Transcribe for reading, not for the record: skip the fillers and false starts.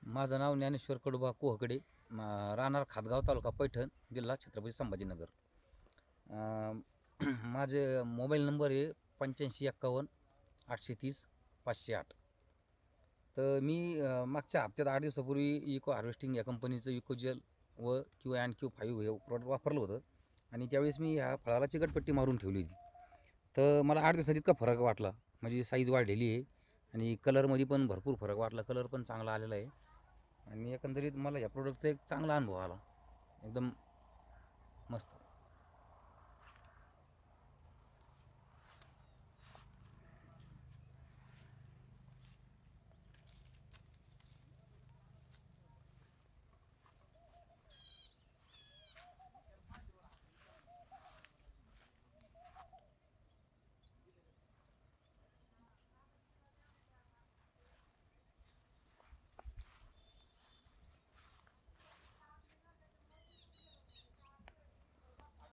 माझं नाव ज्ञानेश्वर कडुबा कोहकडे, राहणार खातगाव, तालुका पैठण, जिल्हा छत्रपती संभाजीनगर. माझे मोबाईल नंबर आहे 8551 830 508. तर मी मागच्या हप्त्यात 8 दिवसापूर्वी इको हार्वेस्टिंग या कंपनीचं इकोजेल व Q&Q5 हे प्रॉडक्ट वापरलं होतं आणि त्यावेळेस मी ह्या फळाला चिकटपट्टी मारून ठेवली होती. तर मला 8 दिवसात इतका फरक वाटला, म्हणजे साईज वाढलेली आहे आणि कलरमध्ये पण भरपूर फरक वाटला. कलर पण चांगला आलेला आहे आणि एकंदरीत मला या प्रोडक्टचा एक चांगला अनुभव आला, एकदम मस्त.